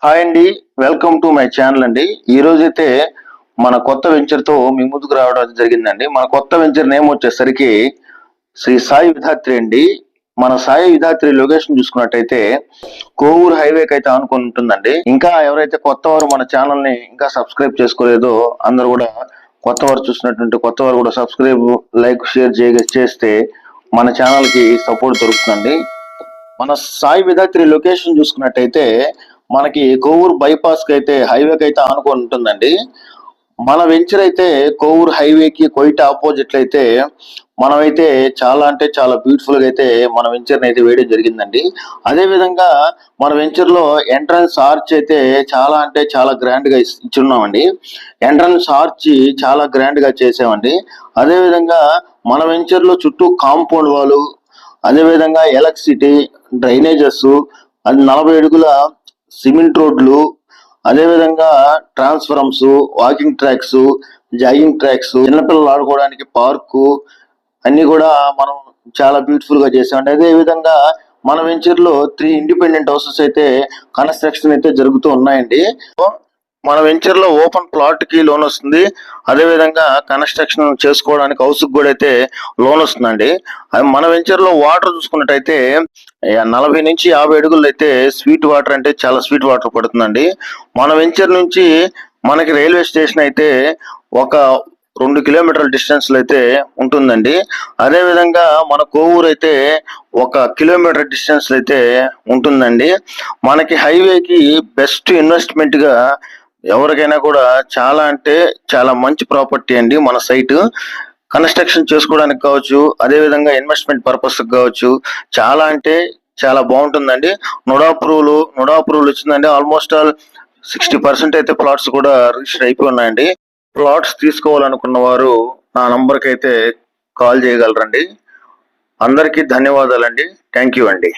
Hi అండి, welcome to my channel అండి. ఈ రోజైతే మన కొత్త వెంచర్తో మీ ముందుకు రావడం జరిగిందండి. మన కొత్త వెంచర్ నేమ్ వచ్చేసరికి శ్రీ సాయి విధాత్రి అండి. మన సాయి విధాత్రి లొకేషన్ చూసుకున్నట్టయితే కోవూరు హైవేకి అయితే ఆనుకొని ఉంటుందండి. ఇంకా ఎవరైతే కొత్త వారు మన ఛానల్ ని ఇంకా సబ్స్క్రైబ్ చేసుకోలేదో అందరూ కూడా కొత్త వారు చూసినటువంటి కొత్త వారు కూడా సబ్స్క్రైబ్, లైక్, షేర్ చేస్తే మన ఛానల్ కి సపోర్ట్ దొరుకుతుందండి. మన సాయి విధాత్రి లొకేషన్ చూసుకున్నట్టయితే మనకి కోవూరు బైపాస్ కి అయితే హైవేకి అయితే ఆనుకొని ఉంటుందండి. మన వెంచర్ అయితే కోవూరు హైవేకి కొయిట ఆపోజిట్ అయితే మనమైతే చాలా అంటే చాలా బ్యూటిఫుల్ గా అయితే మన వెంచర్ అయితే వేయడం జరిగిందండి. అదే విధంగా మన వెంచర్ లో ఎంట్రన్స్ ఆర్చ్ అయితే చాలా అంటే చాలా గ్రాండ్ గా ఇచ్చున్నామండి. ఎంట్రన్స్ ఆర్చ్ చాలా గ్రాండ్ గా చేసామండి. అదే విధంగా మన వెంచర్ లో చుట్టూ కాంపౌండ్ వాల్, అదే విధంగా ఎలక్ట్రిసిటీ, డ్రైనేజెస్, అది 40 అడుగుల సిమెంట్ రోడ్లు, అదేవిధంగా ట్రాన్స్ఫరమ్స్, వాకింగ్ ట్రాక్స్, జాగింగ్ ట్రాక్స్, చిన్నపిల్లలు ఆడుకోవడానికి పార్కు అన్ని కూడా మనం చాలా బ్యూటిఫుల్ గా చేసామండి. అదే విధంగా మన వెంచర్ లో 3 ఇండిపెండెంట్ హౌసెస్ అయితే కన్స్ట్రక్షన్ అయితే జరుగుతూ ఉన్నాయండి. మన వెంచర్ లో ఓపెన్ ప్లాట్ కి లోన్ వస్తుంది. అదే విధంగా కన్స్ట్రక్షన్ చేసుకోవడానికి హౌస్ కూడా అయితే లోన్ వస్తుందండి. మన వెంచర్ లో వాటర్ చూసుకున్నట్టయితే 40 నుంచి 50 అడుగులు అయితే స్వీట్ వాటర్ అంటే చాలా స్వీట్ వాటర్ పడుతుందండి. మన వెంచర్ నుంచి మనకి రైల్వే స్టేషన్ అయితే ఒక 2 కిలోమీటర్ల డిస్టెన్స్ లో అయితే ఉంటుందండి. అదే విధంగా మన కోవూరు అయితే 1 కిలోమీటర్ డిస్టెన్స్ లో అయితే ఉంటుందండి. మనకి హైవేకి బెస్ట్ ఇన్వెస్ట్మెంట్ గా ఎవరికైనా కూడా చాలా అంటే చాలా మంచి ప్రాపర్టీ అండి మన సైట్. కన్స్ట్రక్షన్ చేసుకోవడానికి కావచ్చు, అదే విధంగా ఇన్వెస్ట్మెంట్ పర్పస్ కావచ్చు, చాలా అంటే చాలా బాగుంటుందండి. నుడా అప్రూవల్ వచ్చిందండి. ఆల్మోస్ట్ ఆల్ 60% అయితే ప్లాట్స్ కూడా రిజిస్టర్ అయిపోయి ఉన్నాయండి. ప్లాట్స్ తీసుకోవాలనుకున్న వారు నా నంబర్కి అయితే కాల్ చేయగలరండి. అందరికీ ధన్యవాదాలండి. థ్యాంక్ యూ అండి.